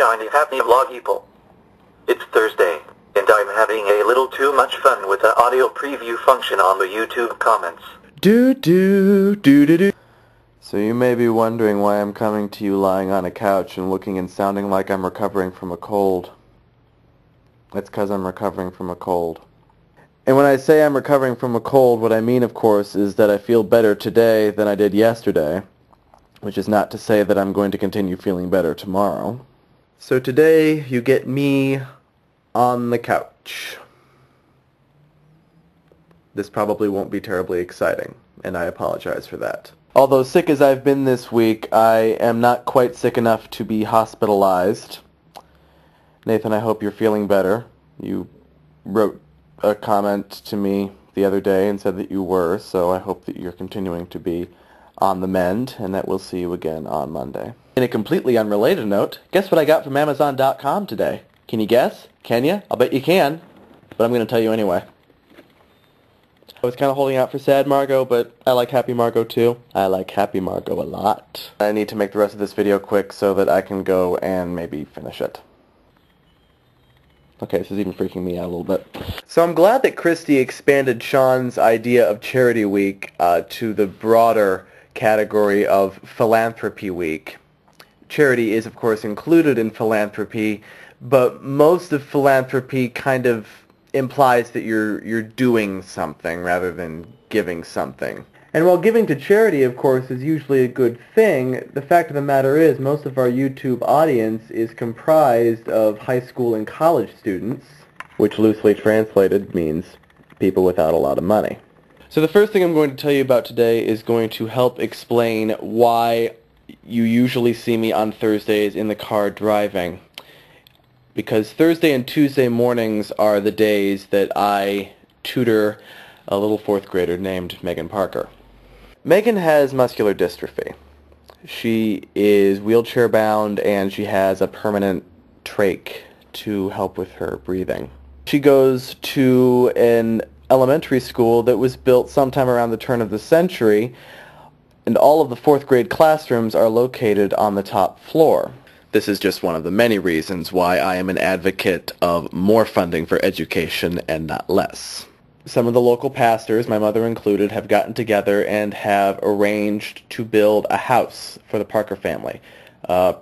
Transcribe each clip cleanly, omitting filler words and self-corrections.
shiny, happy vlog people. It's Thursday, and I'm having a little too much fun with the audio preview function on the YouTube comments. So you may be wondering why I'm coming to you lying on a couch and looking and sounding like I'm recovering from a cold. That's because I'm recovering from a cold. And when I say I'm recovering from a cold, what I mean, of course, is that I feel better today than I did yesterday, which is not to say that I'm going to continue feeling better tomorrow. So today, you get me on the couch. This probably won't be terribly exciting, and I apologize for that. Although sick as I've been this week, I am not quite sick enough to be hospitalized. Nathan, I hope you're feeling better. You wrote a comment to me the other day and said that you were, so I hope that you're continuing to be on the mend, and that we'll see you again on Monday. In a completely unrelated note, guess what I got from Amazon.com today? Can you guess? Can you? I'll bet you can, but I'm going to tell you anyway. I was kind of holding out for sad Margo, but I like happy Margo too. I like happy Margo a lot. I need to make the rest of this video quick so that I can go and maybe finish it. Okay, this is even freaking me out a little bit. So I'm glad that Christy expanded Sean's idea of Charity Week to the broader category of Philanthropy Week. Charity is, of course, included in philanthropy, but most of philanthropy kind of implies that you're doing something rather than giving something. And while giving to charity, of course, is usually a good thing, the fact of the matter is most of our YouTube audience is comprised of high school and college students, which loosely translated means people without a lot of money. So the first thing I'm going to tell you about today is going to help explain why you usually see me on Thursdays in the car driving. Because Thursday and Tuesday mornings are the days that I tutor a little fourth grader named Megan Parker. Megan has muscular dystrophy. She is wheelchair bound and she has a permanent trach to help with her breathing. She goes to an elementary school that was built sometime around the turn of the century, and all of the fourth grade classrooms are located on the top floor. This is just one of the many reasons why I am an advocate of more funding for education and not less. Some of the local pastors, my mother included, have gotten together and have arranged to build a house for the Parker family.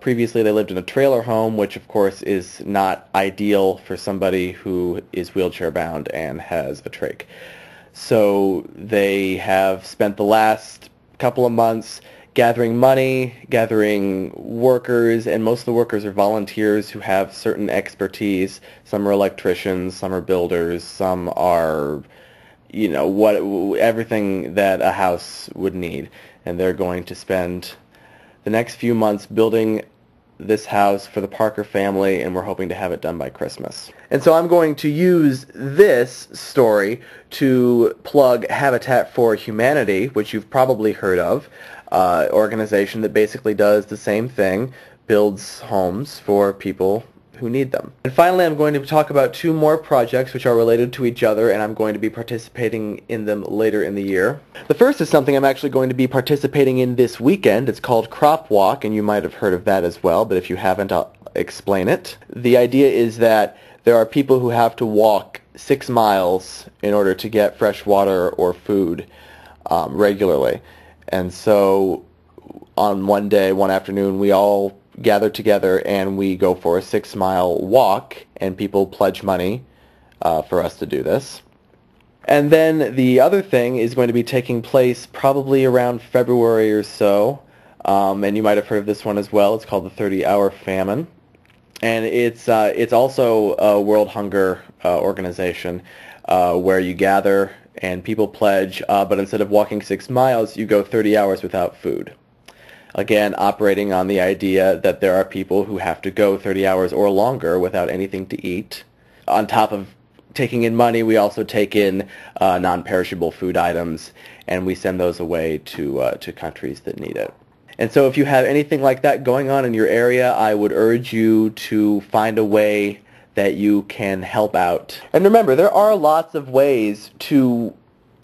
Previously they lived in a trailer home, which of course is not ideal for somebody who is wheelchair bound and has a trach. So they have spent the last couple of months gathering money, gathering workers, and most of the workers are volunteers who have certain expertise. Some are electricians, some are builders, some are, everything that a house would need. And they're going to spend the next few months building this house for the Parker family, and we're hoping to have it done by Christmas. And so I'm going to use this story to plug Habitat for Humanity, which you've probably heard of. Organization that basically does the same thing, builds homes for people who need them. And finally, I'm going to talk about two more projects which are related to each other, and I'm going to be participating in them later in the year. The first is something I'm actually going to be participating in this weekend. It's called Crop Walk, and you might have heard of that as well, but if you haven't, I'll explain it. The idea is that there are people who have to walk 6 miles in order to get fresh water or food regularly. And so on one day, one afternoon, we all gather together and we go for a 6-mile walk, and people pledge money for us to do this. And then the other thing is going to be taking place probably around February or so, and you might have heard of this one as well. It's called the 30-Hour Famine. And it's also a World Hunger Organization where you gather and people pledge, but instead of walking 6 miles, you go 30 hours without food. Again, operating on the idea that there are people who have to go 30 hours or longer without anything to eat. On top of taking in money, we also take in non-perishable food items, and we send those away to countries that need it. And so if you have anything like that going on in your area, I would urge you to find a way that you can help out. And remember, there are lots of ways to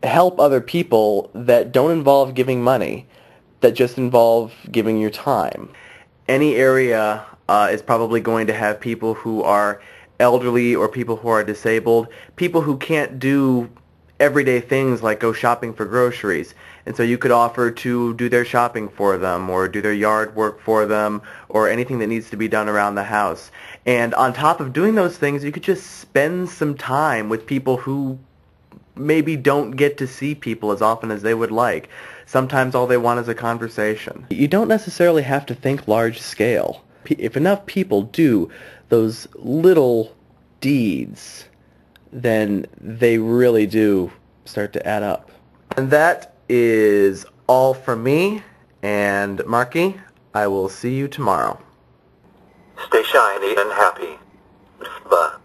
help other people that don't involve giving money, that just involve giving your time. Any area is probably going to have people who are elderly or people who are disabled, people who can't do everyday things like go shopping for groceries. And so you could offer to do their shopping for them or do their yard work for them or anything that needs to be done around the house. And on top of doing those things, you could just spend some time with people who maybe don't get to see people as often as they would like. Sometimes all they want is a conversation. You don't necessarily have to think large scale. If enough people do those little deeds, then they really do start to add up. And that is all from me and Marky. I will see you tomorrow. Stay shiny and happy. Bye.